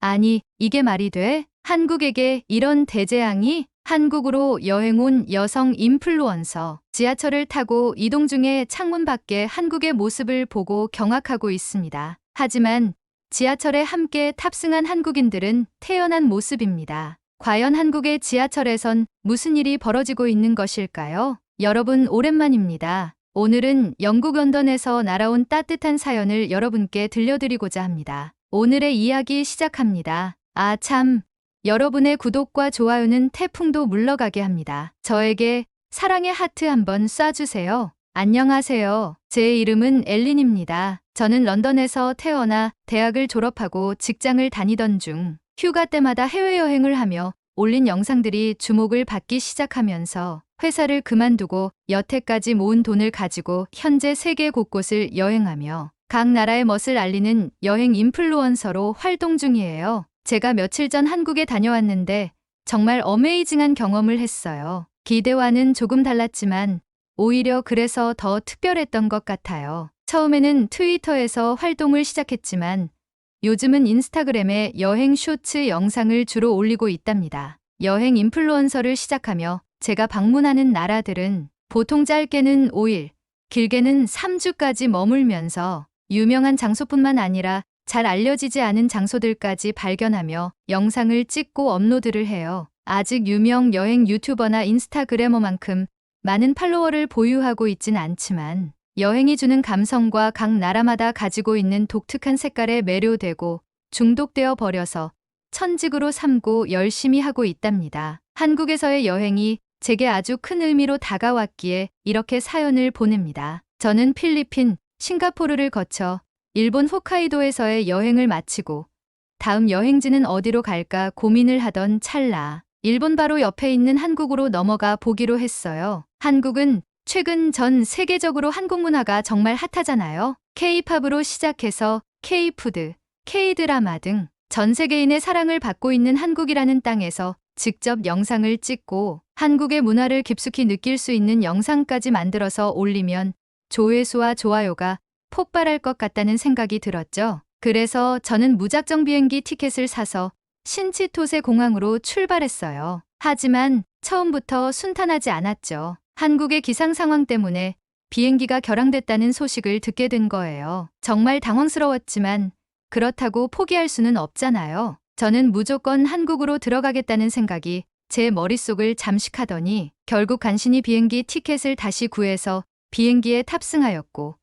아니, 이게 말이 돼? 한국에게 이런 대재앙이? 한국으로 여행 온 여성 인플루언서. 지하철을 타고 이동 중에 창문 밖에 한국의 모습을 보고 경악하고 있습니다. 하지만 지하철에 함께 탑승한 한국인들은 태연한 모습입니다. 과연 한국의 지하철에선 무슨 일이 벌어지고 있는 것일까요? 여러분, 오랜만입니다. 오늘은 영국 런던에서 날아온 따뜻한 사연을 여러분께 들려드리고자 합니다. 오늘의 이야기 시작합니다. 아, 참. 여러분의 구독과 좋아요는 태풍도 물러가게 합니다. 저에게 사랑의 하트 한번 쏴주세요. 안녕하세요. 제 이름은 엘린입니다. 저는 런던에서 태어나 대학을 졸업하고 직장을 다니던 중 휴가 때마다 해외여행을 하며 올린 영상들이 주목을 받기 시작하면서 회사를 그만두고 여태까지 모은 돈을 가지고 현재 세계 곳곳을 여행하며 각 나라의 멋을 알리는 여행 인플루언서로 활동 중이에요. 제가 며칠 전 한국에 다녀왔는데 정말 어메이징한 경험을 했어요. 기대와는 조금 달랐지만 오히려 그래서 더 특별했던 것 같아요. 처음에는 트위터에서 활동을 시작했지만 요즘은 인스타그램에 여행 쇼츠 영상을 주로 올리고 있답니다. 여행 인플루언서를 시작하며 제가 방문하는 나라들은 보통 짧게는 5일, 길게는 3주까지 머물면서 유명한 장소뿐만 아니라 잘 알려지지 않은 장소들까지 발견하며 영상을 찍고 업로드를 해요. 아직 유명 여행 유튜버나 인스타그래머만큼 많은 팔로워를 보유하고 있진 않지만 여행이 주는 감성과 각 나라마다 가지고 있는 독특한 색깔에 매료되고 중독되어 버려서 천직으로 삼고 열심히 하고 있답니다. 한국에서의 여행이 제게 아주 큰 의미로 다가왔기에 이렇게 사연을 보냅니다. 저는 필리핀, 싱가포르를 거쳐 일본 홋카이도에서의 여행을 마치고 다음 여행지는 어디로 갈까 고민을 하던 찰나 일본 바로 옆에 있는 한국으로 넘어가 보기로 했어요. 한국은 최근 전 세계적으로 한국 문화가 정말 핫하잖아요. K-팝으로 시작해서 K-푸드, K-드라마 등 전 세계인의 사랑을 받고 있는 한국이라는 땅에서 직접 영상을 찍고 한국의 문화를 깊숙이 느낄 수 있는 영상까지 만들어서 올리면 조회수와 좋아요가 폭발할 것 같다는 생각이 들었죠. 그래서 저는 무작정 비행기 티켓을 사서 신치토세 공항으로 출발했어요. 하지만 처음부터 순탄하지 않았죠. 한국의 기상 상황 때문에 비행기가 결항됐다는 소식을 듣게 된 거예요. 정말 당황스러웠지만 그렇다고 포기할 수는 없잖아요. 저는 무조건 한국으로 들어가겠다는 생각이 제 머릿속을 잠식하더니 결국 간신히 비행기 티켓을 다시 구해서 비행기에 탑승하였고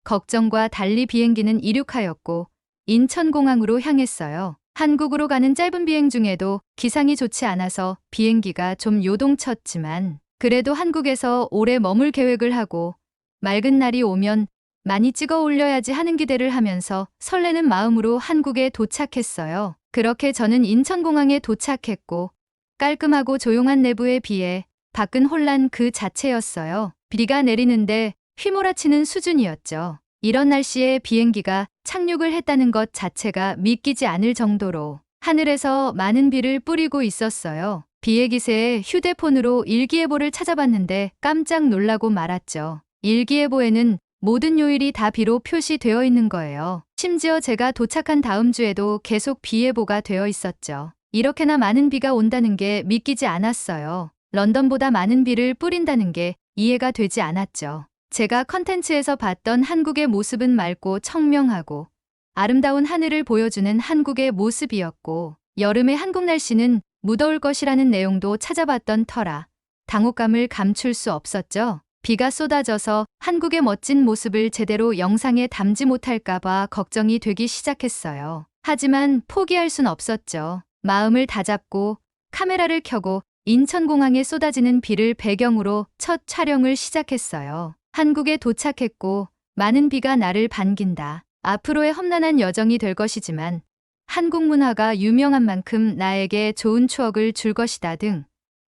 걱정과 달리 비행기는 이륙하였고 인천공항으로 향했어요. 한국으로 가는 짧은 비행 중에도 기상이 좋지 않아서 비행기가 좀 요동쳤지만 그래도 한국에서 오래 머물 계획을 하고 맑은 날이 오면 많이 찍어 올려야지 하는 기대를 하면서 설레는 마음으로 한국에 도착했어요. 그렇게 저는 인천공항에 도착했고 깔끔하고 조용한 내부에 비해 밖은 혼란 그 자체였어요. 비가 내리는데 휘몰아치는 수준이었죠. 이런 날씨에 비행기가 착륙을 했다는 것 자체가 믿기지 않을 정도로 하늘에서 많은 비를 뿌리고 있었어요. 비의 기세에 휴대폰으로 일기예보를 찾아봤는데 깜짝 놀라고 말았죠. 일기예보에는 모든 요일이 다 비로 표시되어 있는 거예요. 심지어 제가 도착한 다음 주에도 계속 비예보가 되어 있었죠. 이렇게나 많은 비가 온다는 게 믿기지 않았어요. 런던보다 많은 비를 뿌린다는 게 이해가 되지 않았죠. 제가 컨텐츠에서 봤던 한국의 모습은 맑고 청명하고 아름다운 하늘을 보여주는 한국의 모습이었고 여름의 한국 날씨는 무더울 것이라는 내용도 찾아봤던 터라 당혹감을 감출 수 없었죠. 비가 쏟아져서 한국의 멋진 모습을 제대로 영상에 담지 못할까봐 걱정이 되기 시작했어요. 하지만 포기할 순 없었죠. 마음을 다잡고 카메라를 켜고 인천공항에 쏟아지는 비를 배경으로 첫 촬영을 시작했어요. 한국에 도착했고 많은 비가 나를 반긴다. 앞으로의 험난한 여정이 될 것이지만 한국 문화가 유명한 만큼 나에게 좋은 추억을 줄 것이다 등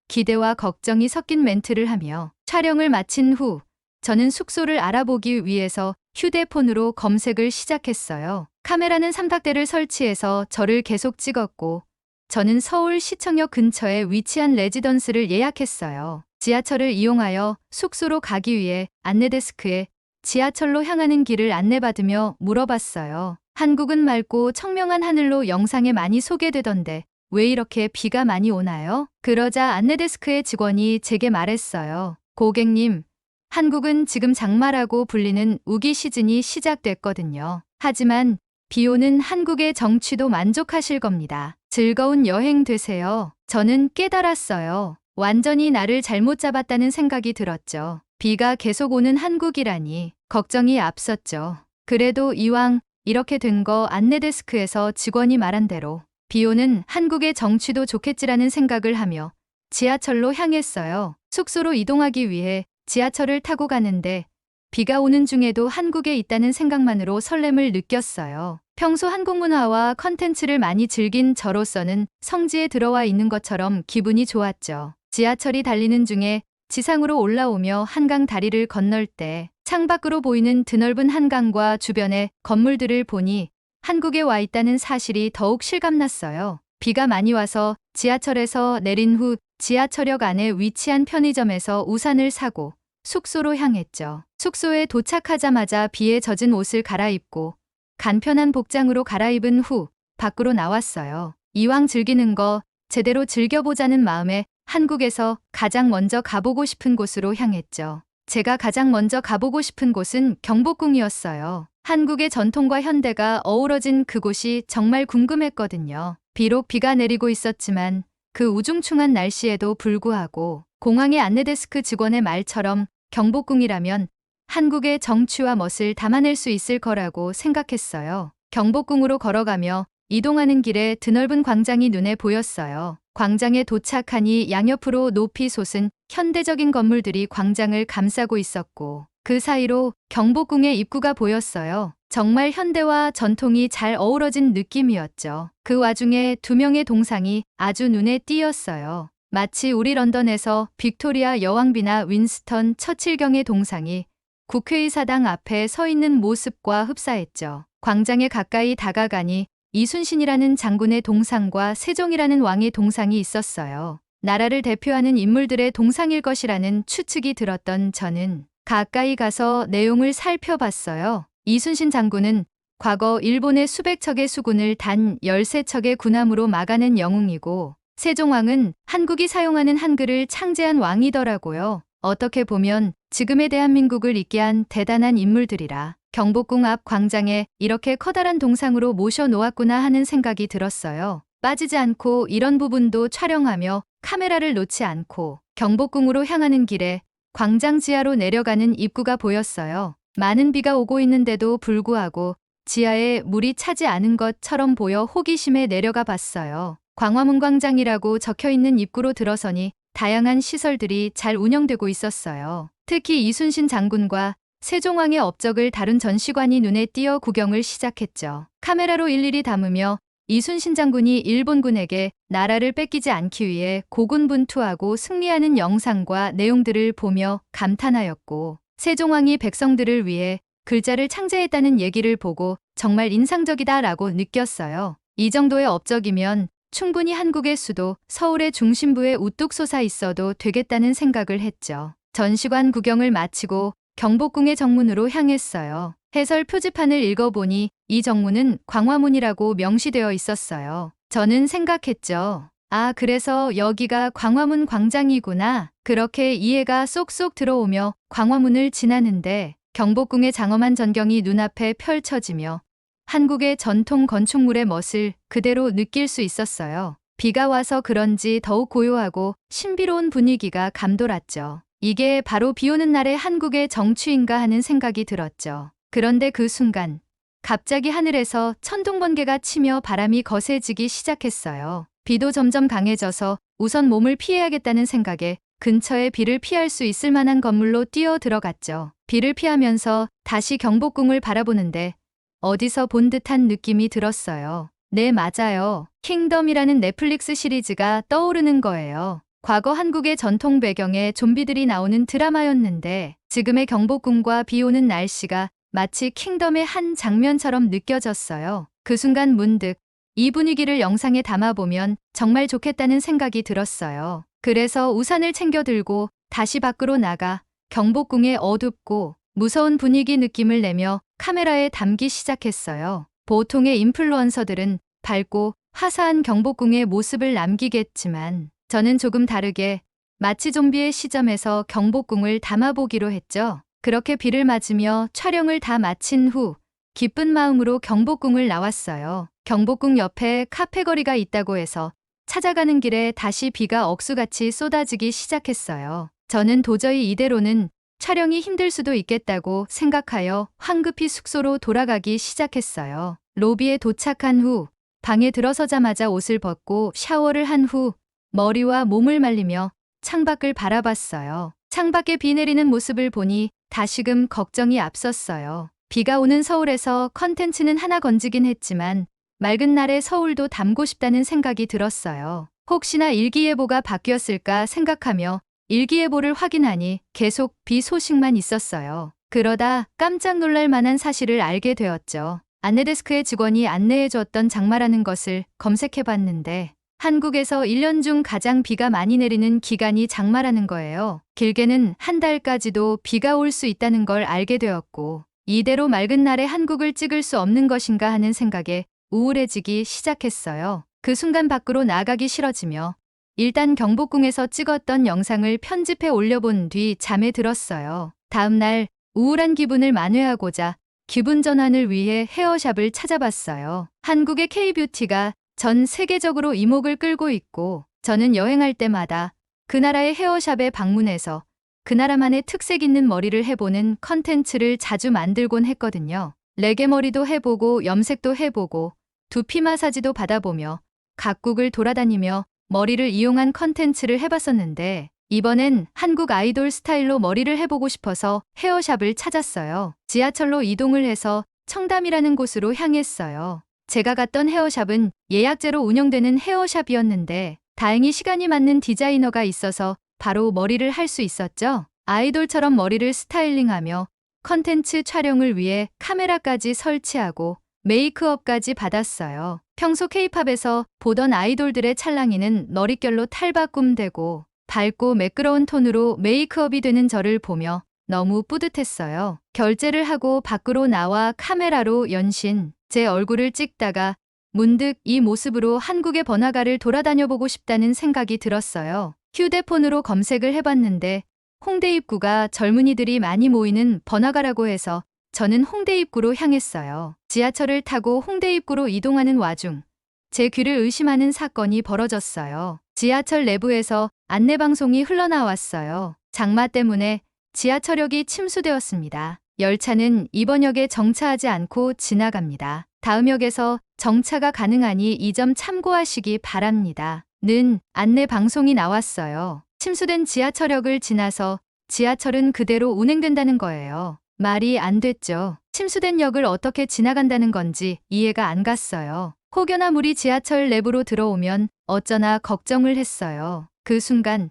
기대와 걱정이 섞인 멘트를 하며 촬영을 마친 후 저는 숙소를 알아보기 위해서 휴대폰으로 검색을 시작했어요. 카메라는 삼각대를 설치해서 저를 계속 찍었고 저는 서울 시청역 근처에 위치한 레지던스를 예약했어요. 지하철을 이용하여 숙소로 가기 위해 안내데스크에 지하철로 향하는 길을 안내받으며 물어봤어요. 한국은 맑고 청명한 하늘로 영상에 많이 소개되던데 왜 이렇게 비가 많이 오나요? 그러자 안내데스크의 직원이 제게 말했어요. 고객님, 한국은 지금 장마라고 불리는 우기 시즌이 시작됐거든요. 하지만 비 오는 한국의 정취도 만족하실 겁니다. 즐거운 여행 되세요. 저는 깨달았어요. 완전히 나를 잘못 잡았다는 생각이 들었죠. 비가 계속 오는 한국이라니 걱정이 앞섰죠. 그래도 이왕 이렇게 된 거 안내데스크에서 직원이 말한 대로 비 오는 한국의 정취도 좋겠지라는 생각을 하며 지하철로 향했어요. 숙소로 이동하기 위해 지하철을 타고 가는데 비가 오는 중에도 한국에 있다는 생각만으로 설렘을 느꼈어요. 평소 한국 문화와 컨텐츠를 많이 즐긴 저로서는 성지에 들어와 있는 것처럼 기분이 좋았죠. 지하철이 달리는 중에 지상으로 올라오며 한강 다리를 건널 때 창밖으로 보이는 드넓은 한강과 주변의 건물들을 보니 한국에 와 있다는 사실이 더욱 실감났어요. 비가 많이 와서 지하철에서 내린 후 지하철역 안에 위치한 편의점에서 우산을 사고 숙소로 향했죠. 숙소에 도착하자마자 비에 젖은 옷을 갈아입고 간편한 복장으로 갈아입은 후 밖으로 나왔어요. 이왕 즐기는 거 제대로 즐겨보자는 마음에 한국에서 가장 먼저 가보고 싶은 곳으로 향했죠. 제가 가장 먼저 가보고 싶은 곳은 경복궁이었어요. 한국의 전통과 현대가 어우러진 그곳이 정말 궁금했거든요. 비록 비가 내리고 있었지만 그 우중충한 날씨에도 불구하고 공항의 안내데스크 직원의 말처럼 경복궁이라면 한국의 정취와 멋을 담아낼 수 있을 거라고 생각했어요. 경복궁으로 걸어가며 이동하는 길에 드넓은 광장이 눈에 보였어요. 광장에 도착하니 양옆으로 높이 솟은 현대적인 건물들이 광장을 감싸고 있었고 그 사이로 경복궁의 입구가 보였어요. 정말 현대와 전통이 잘 어우러진 느낌이었죠. 그 와중에 두 명의 동상이 아주 눈에 띄었어요. 마치 우리 런던에서 빅토리아 여왕비나 윈스턴 처칠경의 동상이 국회의사당 앞에 서 있는 모습과 흡사했죠. 광장에 가까이 다가가니 이순신이라는 장군의 동상과 세종이라는 왕의 동상이 있었어요. 나라를 대표하는 인물들의 동상일 것이라는 추측이 들었던 저는 가까이 가서 내용을 살펴봤어요. 이순신 장군은 과거 일본의 수백 척의 수군을 단 13척의 군함으로 막아낸 영웅이고 세종왕은 한국이 사용하는 한글을 창제한 왕이더라고요. 어떻게 보면 지금의 대한민국을 있게 한 대단한 인물들이라 경복궁 앞 광장에 이렇게 커다란 동상으로 모셔놓았구나 하는 생각이 들었어요. 빠지지 않고 이런 부분도 촬영하며 카메라를 놓지 않고 경복궁으로 향하는 길에 광장 지하로 내려가는 입구가 보였어요. 많은 비가 오고 있는데도 불구하고 지하에 물이 차지 않은 것처럼 보여 호기심에 내려가 봤어요. 광화문 광장이라고 적혀있는 입구로 들어서니 다양한 시설들이 잘 운영되고 있었어요. 특히 이순신 장군과 세종왕의 업적을 다룬 전시관이 눈에 띄어 구경을 시작했죠. 카메라로 일일이 담으며 이순신 장군이 일본군에게 나라를 뺏기지 않기 위해 고군분투하고 승리하는 영상과 내용들을 보며 감탄하였고 세종왕이 백성들을 위해 글자를 창제했다는 얘기를 보고 정말 인상적이다라고 느꼈어요. 이 정도의 업적이면 충분히 한국의 수도 서울의 중심부에 우뚝 솟아 있어도 되겠다는 생각을 했죠. 전시관 구경을 마치고 경복궁의 정문으로 향했어요. 해설 표지판을 읽어보니 이 정문은 광화문이라고 명시되어 있었어요. 저는 생각했죠. 아, 그래서 여기가 광화문 광장이구나. 그렇게 이해가 쏙쏙 들어오며 광화문을 지나는데 경복궁의 장엄한 전경이 눈앞에 펼쳐지며 한국의 전통 건축물의 멋을 그대로 느낄 수 있었어요. 비가 와서 그런지 더욱 고요하고 신비로운 분위기가 감돌았죠. 이게 바로 비 오는 날의 한국의 정취인가 하는 생각이 들었죠. 그런데 그 순간 갑자기 하늘에서 천둥번개가 치며 바람이 거세지기 시작했어요. 비도 점점 강해져서 우선 몸을 피해야겠다는 생각에 근처에 비를 피할 수 있을 만한 건물로 뛰어 들어갔죠. 비를 피하면서 다시 경복궁을 바라보는데 어디서 본 듯한 느낌이 들었어요. 네, 맞아요. 킹덤이라는 넷플릭스 시리즈가 떠오르는 거예요. 과거 한국의 전통 배경에 좀비들이 나오는 드라마였는데 지금의 경복궁과 비 오는 날씨가 마치 킹덤의 한 장면처럼 느껴졌어요. 그 순간 문득 이 분위기를 영상에 담아보면 정말 좋겠다는 생각이 들었어요. 그래서 우산을 챙겨 들고 다시 밖으로 나가 경복궁의 어둡고 무서운 분위기 느낌을 내며 카메라에 담기 시작했어요. 보통의 인플루언서들은 밝고 화사한 경복궁의 모습을 남기겠지만 저는 조금 다르게 마치 좀비의 시점에서 경복궁을 담아보기로 했죠. 그렇게 비를 맞으며 촬영을 다 마친 후 기쁜 마음으로 경복궁을 나왔어요. 경복궁 옆에 카페거리가 있다고 해서 찾아가는 길에 다시 비가 억수같이 쏟아지기 시작했어요. 저는 도저히 이대로는 촬영이 힘들 수도 있겠다고 생각하여 황급히 숙소로 돌아가기 시작했어요. 로비에 도착한 후 방에 들어서자마자 옷을 벗고 샤워를 한 후 머리와 몸을 말리며 창밖을 바라봤어요. 창밖에 비 내리는 모습을 보니 다시금 걱정이 앞섰어요. 비가 오는 서울에서 컨텐츠는 하나 건지긴 했지만 맑은 날에 서울도 담고 싶다는 생각이 들었어요. 혹시나 일기예보가 바뀌었을까 생각하며 일기예보를 확인하니 계속 비 소식만 있었어요. 그러다 깜짝 놀랄 만한 사실을 알게 되었죠. 안내데스크의 직원이 안내해 주었던 장마라는 것을 검색해 봤는데 한국에서 1년 중 가장 비가 많이 내리는 기간이 장마라는 거예요. 길게는 한 달까지도 비가 올 수 있다는 걸 알게 되었고 이대로 맑은 날에 한국을 찍을 수 없는 것인가 하는 생각에 우울해지기 시작했어요. 그 순간 밖으로 나가기 싫어지며 일단 경복궁에서 찍었던 영상을 편집해 올려본 뒤 잠에 들었어요. 다음 날 우울한 기분을 만회하고자 기분 전환을 위해 헤어샵을 찾아봤어요. 한국의 K-뷰티가 전 세계적으로 이목을 끌고 있고 저는 여행할 때마다 그 나라의 헤어샵에 방문해서 그 나라만의 특색 있는 머리를 해보는 컨텐츠를 자주 만들곤 했거든요. 레게 머리도 해보고 염색도 해보고 두피 마사지도 받아보며 각국을 돌아다니며 머리를 이용한 컨텐츠를 해봤었는데 이번엔 한국 아이돌 스타일로 머리를 해보고 싶어서 헤어샵을 찾았어요. 지하철로 이동을 해서 청담이라는 곳으로 향했어요. 제가 갔던 헤어샵은 예약제로 운영되는 헤어샵이었는데 다행히 시간이 맞는 디자이너가 있어서 바로 머리를 할 수 있었죠. 아이돌처럼 머리를 스타일링하며 컨텐츠 촬영을 위해 카메라까지 설치하고 메이크업까지 받았어요. 평소 K-팝에서 보던 아이돌들의 찰랑이는 머릿결로 탈바꿈되고 밝고 매끄러운 톤으로 메이크업이 되는 저를 보며 너무 뿌듯했어요. 결제를 하고 밖으로 나와 카메라로 연신 제 얼굴을 찍다가 문득 이 모습으로 한국의 번화가를 돌아다녀보고 싶다는 생각이 들었어요. 휴대폰으로 검색을 해봤는데 홍대 입구가 젊은이들이 많이 모이는 번화가라고 해서 저는 홍대 입구로 향했어요. 지하철을 타고 홍대 입구로 이동하는 와중 제 귀를 의심하는 사건이 벌어졌어요. 지하철 내부에서 안내방송이 흘러나왔어요. 장마 때문에 지하철역이 침수되었습니다. 열차는 이번 역에 정차하지 않고 지나갑니다. 다음 역에서 정차가 가능하니 이 점 참고하시기 바랍니다. 는 안내 방송이 나왔어요. 침수된 지하철역을 지나서 지하철은 그대로 운행된다는 거예요. 말이 안 됐죠. 침수된 역을 어떻게 지나간다는 건지 이해가 안 갔어요. 혹여나 물이 지하철 내부로 들어오면 어쩌나 걱정을 했어요. 그 순간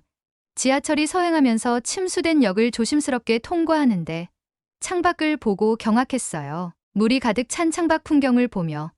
지하철이 서행하면서 침수된 역을 조심스럽게 통과하는데 창밖을 보고 경악했어요. 물이 가득 찬 창밖 풍경을 보며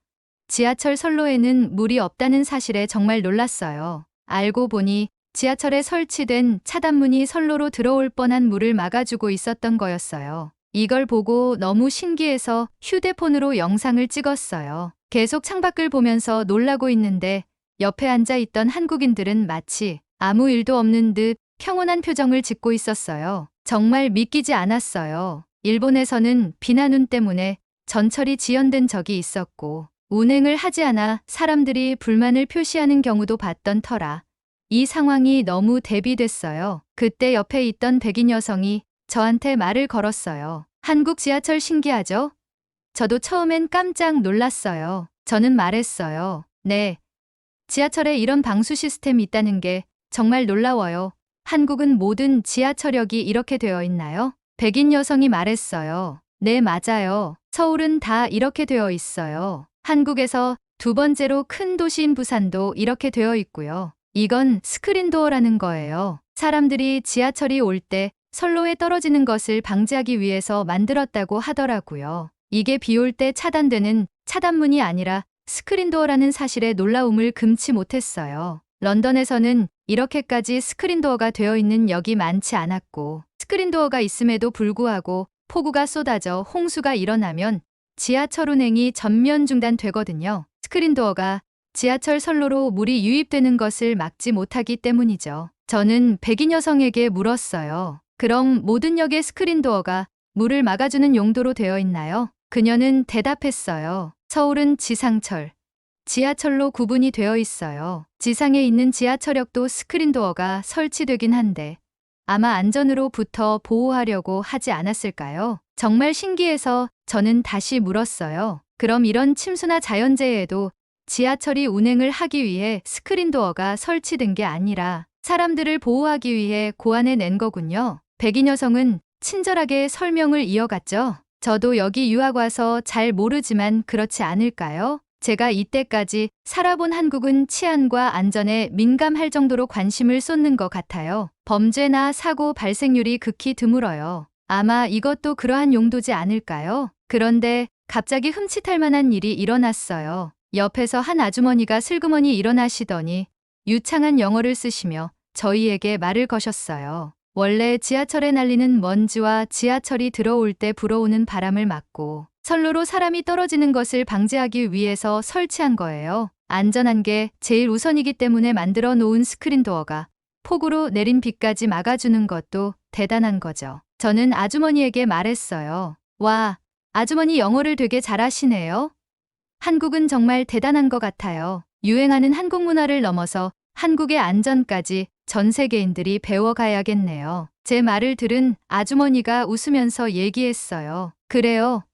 지하철 선로에는 물이 없다는 사실에 정말 놀랐어요. 알고 보니 지하철에 설치된 차단문이 선로로 들어올 뻔한 물을 막아주고 있었던 거였어요. 이걸 보고 너무 신기해서 휴대폰으로 영상을 찍었어요. 계속 창밖을 보면서 놀라고 있는데 옆에 앉아 있던 한국인들은 마치 아무 일도 없는 듯 평온한 표정을 짓고 있었어요. 정말 믿기지 않았어요. 일본에서는 비나 눈 때문에 전철이 지연된 적이 있었고 운행을 하지 않아 사람들이 불만을 표시하는 경우도 봤던 터라 이 상황이 너무 대비됐어요. 그때 옆에 있던 백인 여성이 저한테 말을 걸었어요. 한국 지하철 신기하죠? 저도 처음엔 깜짝 놀랐어요. 저는 말했어요. 네. 지하철에 이런 방수 시스템이 있다는 게 정말 놀라워요. 한국은 모든 지하철역이 이렇게 되어 있나요? 백인 여성이 말했어요. 네, 맞아요. 서울은 다 이렇게 되어 있어요. 한국에서 두 번째로 큰 도시인 부산도 이렇게 되어 있고요. 이건 스크린도어라는 거예요. 사람들이 지하철이 올 때 선로에 떨어지는 것을 방지하기 위해서 만들었다고 하더라고요. 이게 비 올 때 차단되는 차단문이 아니라 스크린도어라는 사실에 놀라움을 금치 못했어요. 런던에서는 이렇게까지 스크린도어가 되어 있는 역이 많지 않았고 스크린도어가 있음에도 불구하고 폭우가 쏟아져 홍수가 일어나면 지하철 운행이 전면 중단되거든요. 스크린도어가 지하철 선로로 물이 유입되는 것을 막지 못하기 때문이죠. 저는 백인 여성에게 물었어요. 그럼 모든 역의 스크린도어가 물을 막아주는 용도로 되어 있나요? 그녀는 대답했어요. 서울은 지상철, 지하철로 구분이 되어 있어요. 지상에 있는 지하철역도 스크린도어가 설치되긴 한데 아마 안전으로부터 보호하려고 하지 않았을까요? 정말 신기해서 저는 다시 물었어요. 그럼 이런 침수나 자연재해에도 지하철이 운행을 하기 위해 스크린도어가 설치된 게 아니라 사람들을 보호하기 위해 고안해 낸 거군요. 백인 여성은 친절하게 설명을 이어갔죠. 저도 여기 유학 와서 잘 모르지만 그렇지 않을까요? 제가 이때까지 살아본 한국은 치안과 안전에 민감할 정도로 관심을 쏟는 것 같아요. 범죄나 사고 발생률이 극히 드물어요. 아마 이것도 그러한 용도지 않을까요? 그런데 갑자기 흠칫할 만한 일이 일어났어요. 옆에서 한 아주머니가 슬그머니 일어나시더니 유창한 영어를 쓰시며 저희에게 말을 거셨어요. 원래 지하철에 날리는 먼지와 지하철이 들어올 때 불어오는 바람을 막고 선로로 사람이 떨어지는 것을 방지하기 위해서 설치한 거예요. 안전한 게 제일 우선이기 때문에 만들어 놓은 스크린도어가 폭우로 내린 비까지 막아주는 것도 대단한 거죠. 저는 아주머니에게 말했어요. 와, 아주머니 영어를 되게 잘하시네요. 한국은 정말 대단한 것 같아요. 유행하는 한국 문화를 넘어서 한국의 안전까지 전 세계인들이 배워가야겠네요. 제 말을 들은 아주머니가 웃으면서 얘기했어요. 그래요.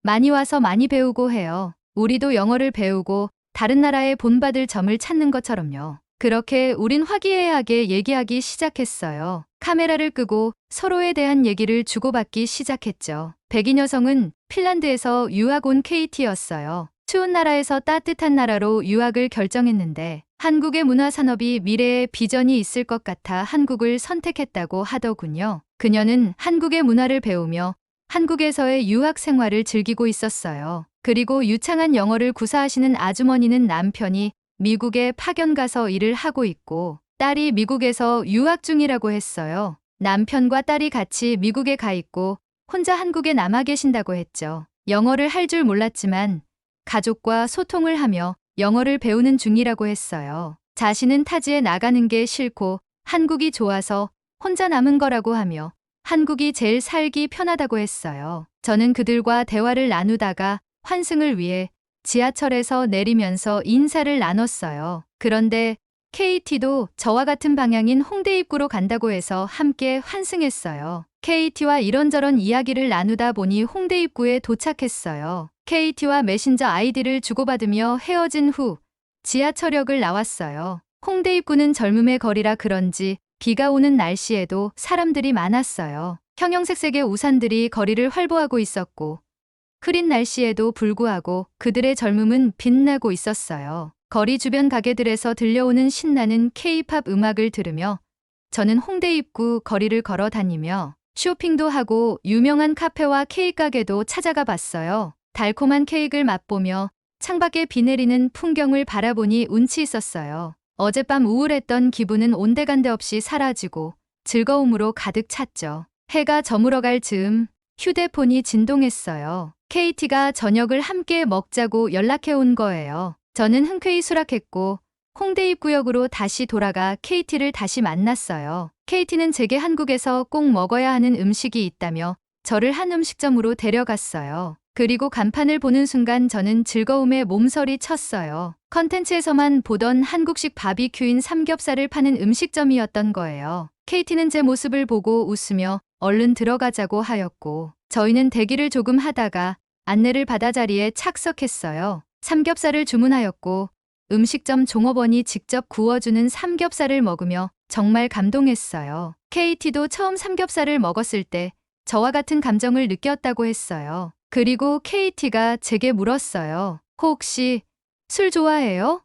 많이 와서 많이 배우고 해요. 우리도 영어를 배우고 다른 나라에 본받을 점을 찾는 것처럼요. 그렇게 우린 화기애애하게 얘기하기 시작했어요. 카메라를 끄고 서로에 대한 얘기를 주고받기 시작했죠. 백인 여성은 핀란드에서 유학 온 KT였어요. 추운 나라에서 따뜻한 나라로 유학을 결정했는데 한국의 문화산업이 미래에 비전이 있을 것 같아 한국을 선택했다고 하더군요. 그녀는 한국의 문화를 배우며 한국에서의 유학 생활을 즐기고 있었어요. 그리고 유창한 영어를 구사하시는 아주머니는 남편이 미국에 파견 가서 일을 하고 있고 딸이 미국에서 유학 중이라고 했어요. 남편과 딸이 같이 미국에 가 있고 혼자 한국에 남아 계신다고 했죠. 영어를 할 줄 몰랐지만 가족과 소통을 하며 영어를 배우는 중이라고 했어요. 자신은 타지에 나가는 게 싫고 한국이 좋아서 혼자 남은 거라고 하며 한국이 제일 살기 편하다고 했어요. 저는 그들과 대화를 나누다가 환승을 위해 지하철에서 내리면서 인사를 나눴어요. 그런데 KT도 저와 같은 방향인 홍대 입구로 간다고 해서 함께 환승했어요. KT와 이런저런 이야기를 나누다 보니 홍대 입구에 도착했어요. KT와 메신저 아이디를 주고받으며 헤어진 후 지하철역을 나왔어요. 홍대 입구는 젊음의 거리라 그런지 비가 오는 날씨에도 사람들이 많았어요. 형형색색의 우산들이 거리를 활보하고 있었고 흐린 날씨에도 불구하고 그들의 젊음은 빛나고 있었어요. 거리 주변 가게들에서 들려오는 신나는 K-팝 음악을 들으며 저는 홍대 입구 거리를 걸어 다니며 쇼핑도 하고 유명한 카페와 케이크 가게도 찾아가 봤어요. 달콤한 케이크를 맛보며 창밖에 비 내리는 풍경을 바라보니 운치 있었어요. 어젯밤 우울했던 기분은 온데간데 없이 사라지고 즐거움으로 가득 찼죠. 해가 저물어갈 즈음 휴대폰이 진동했어요. KT가 저녁을 함께 먹자고 연락해 온 거예요. 저는 흔쾌히 수락했고 홍대 입구역으로 다시 돌아가 KT를 다시 만났어요. KT는 제게 한국에서 꼭 먹어야 하는 음식이 있다며 저를 한 음식점으로 데려갔어요. 그리고 간판을 보는 순간 저는 즐거움에 몸서리 쳤어요. 컨텐츠에서만 보던 한국식 바비큐인 삼겹살을 파는 음식점이었던 거예요. KT는 제 모습을 보고 웃으며 얼른 들어가자고 하였고 저희는 대기를 조금 하다가 안내를 받아 자리에 착석했어요. 삼겹살을 주문하였고 음식점 종업원이 직접 구워주는 삼겹살을 먹으며 정말 감동했어요. KT도 처음 삼겹살을 먹었을 때 저와 같은 감정을 느꼈다고 했어요. 그리고 KT가 제게 물었어요. 혹시 술 좋아해요?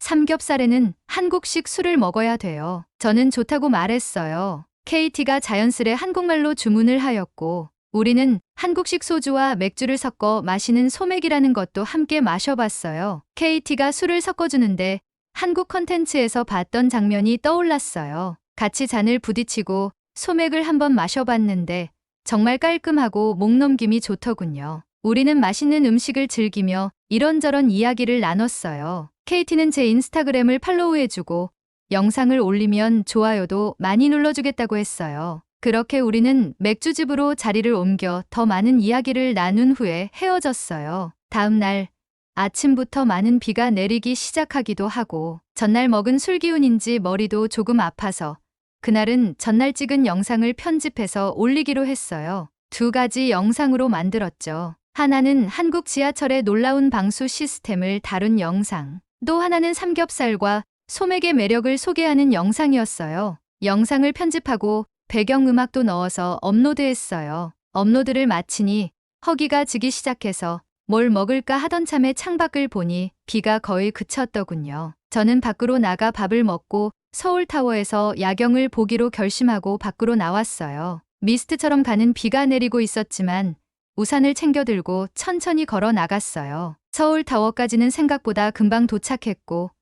삼겹살에는 한국식 술을 먹어야 돼요. 저는 좋다고 말했어요. KT가 자연스레 한국말로 주문을 하였고 우리는 한국식 소주와 맥주를 섞어 마시는 소맥이라는 것도 함께 마셔봤어요. KT가 술을 섞어주는데 한국 컨텐츠에서 봤던 장면이 떠올랐어요. 같이 잔을 부딪히고 소맥을 한번 마셔봤는데 정말 깔끔하고 목 넘김이 좋더군요. 우리는 맛있는 음식을 즐기며 이런저런 이야기를 나눴어요. KT는 제 인스타그램을 팔로우해주고 영상을 올리면 좋아요도 많이 눌러주겠다고 했어요. 그렇게 우리는 맥주집으로 자리를 옮겨 더 많은 이야기를 나눈 후에 헤어졌어요. 다음 날 아침부터 많은 비가 내리기 시작하기도 하고 전날 먹은 술 기운인지 머리도 조금 아파서 그날은 전날 찍은 영상을 편집해서 올리기로 했어요. 두 가지 영상으로 만들었죠. 하나는 한국 지하철의 놀라운 방수 시스템을 다룬 영상, 또 하나는 삼겹살과 소맥의 매력을 소개하는 영상이었어요. 영상을 편집하고 배경음악도 넣어서 업로드했어요. 업로드를 마치니 허기가 지기 시작해서 뭘 먹을까 하던 참에 창밖을 보니 비가 거의 그쳤더군요. 저는 밖으로 나가 밥을 먹고 서울타워에서 야경을 보기로 결심하고 밖으로 나왔어요. 미스트처럼 가는 비가 내리고 있었지만 우산을 챙겨 들고 천천히 걸어 나갔어요. 서울타워까지는 생각보다 금방 도착했고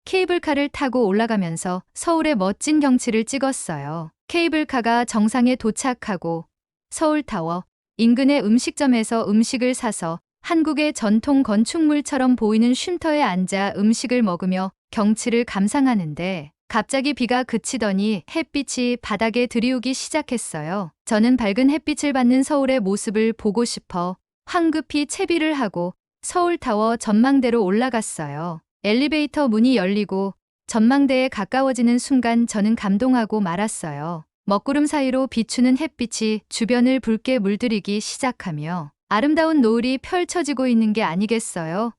케이블카를 타고 올라가면서 서울의 멋진 경치를 찍었어요. 케이블카가 정상에 도착하고 서울타워 인근의 음식점에서 음식을 사서 한국의 전통 건축물처럼 보이는 쉼터에 앉아 음식을 먹으며 경치를 감상하는데 갑자기 비가 그치더니 햇빛이 바닥에 들이우기 시작했어요. 저는 밝은 햇빛을 받는 서울의 모습을 보고 싶어 황급히 채비를 하고 서울타워 전망대로 올라갔어요. 엘리베이터 문이 열리고 전망대에 가까워지는 순간 저는 감동하고 말았어요. 먹구름 사이로 비추는 햇빛이 주변을 붉게 물들이기 시작하며 아름다운 노을이 펼쳐지고 있는 게 아니겠어요?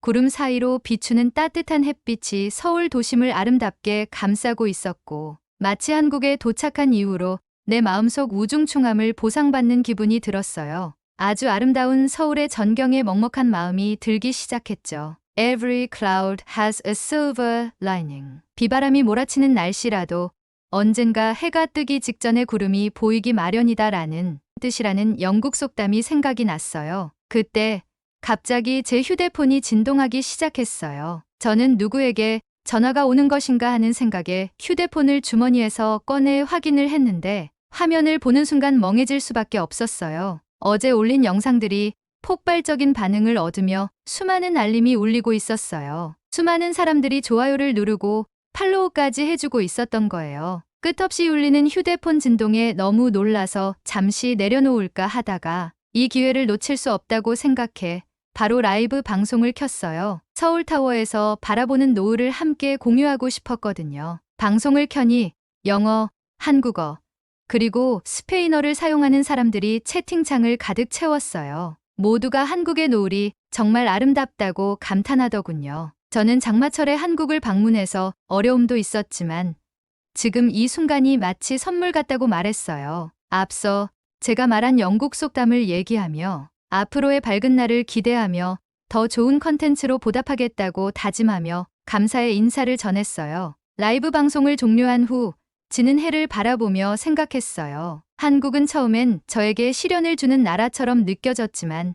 구름 사이로 비추는 따뜻한 햇빛이 서울 도심을 아름답게 감싸고 있었고 마치 한국에 도착한 이후로 내 마음속 우중충함을 보상받는 기분이 들었어요. 아주 아름다운 서울의 전경에 먹먹한 마음이 들기 시작했죠. Every cloud has a silver lining. 비바람이 몰아치는 날씨라도 언젠가 해가 뜨기 직전에 구름이 보이기 마련이다라는 뜻이라는 영국 속담이 생각이 났어요. 그때 갑자기 제 휴대폰이 진동하기 시작했어요. 저는 누구에게 전화가 오는 것인가 하는 생각에 휴대폰을 주머니에서 꺼내 확인을 했는데 화면을 보는 순간 멍해질 수밖에 없었어요. 어제 올린 영상들이 폭발적인 반응을 얻으며 수많은 알림이 울리고 있었어요. 수많은 사람들이 좋아요를 누르고 팔로우까지 해주고 있었던 거예요. 끝없이 울리는 휴대폰 진동에 너무 놀라서 잠시 내려놓을까 하다가 이 기회를 놓칠 수 없다고 생각해 바로 라이브 방송을 켰어요. 서울타워에서 바라보는 노을을 함께 공유하고 싶었거든요. 방송을 켜니 영어, 한국어, 그리고 스페인어를 사용하는 사람들이 채팅창을 가득 채웠어요. 모두가 한국의 노을이 정말 아름답다고 감탄하더군요. 저는 장마철에 한국을 방문해서 어려움도 있었지만 지금 이 순간이 마치 선물 같다고 말했어요. 앞서 제가 말한 영국 속담을 얘기하며 앞으로의 밝은 날을 기대하며 더 좋은 컨텐츠로 보답하겠다고 다짐하며 감사의 인사를 전했어요. 라이브 방송을 종료한 후 지는 해를 바라보며 생각했어요. 한국은 처음엔 저에게 시련을 주는 나라처럼 느껴졌지만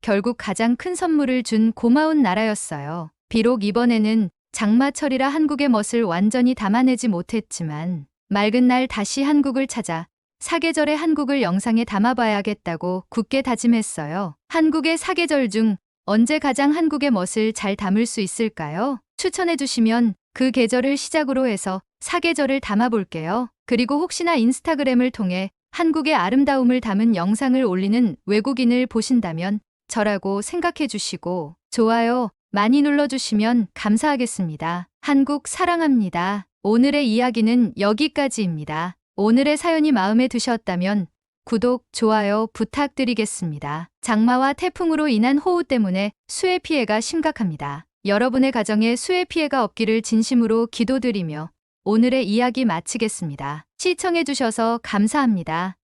결국 가장 큰 선물을 준 고마운 나라였어요. 비록 이번에는 장마철이라 한국의 멋을 완전히 담아내지 못했지만 맑은 날 다시 한국을 찾아 사계절의 한국을 영상에 담아봐야겠다고 굳게 다짐했어요. 한국의 사계절 중 언제 가장 한국의 멋을 잘 담을 수 있을까요? 추천해 주시면 그 계절을 시작으로 해서 사계절을 담아볼게요. 그리고 혹시나 인스타그램을 통해 한국의 아름다움을 담은 영상을 올리는 외국인을 보신다면 저라고 생각해 주시고 좋아요 많이 눌러주시면 감사하겠습니다. 한국 사랑합니다. 오늘의 이야기는 여기까지입니다. 오늘의 사연이 마음에 드셨다면 구독, 좋아요 부탁드리겠습니다. 장마와 태풍으로 인한 호우 때문에 수해 피해가 심각합니다. 여러분의 가정에 수해 피해가 없기를 진심으로 기도드리며 오늘의 이야기 마치겠습니다. 시청해주셔서 감사합니다.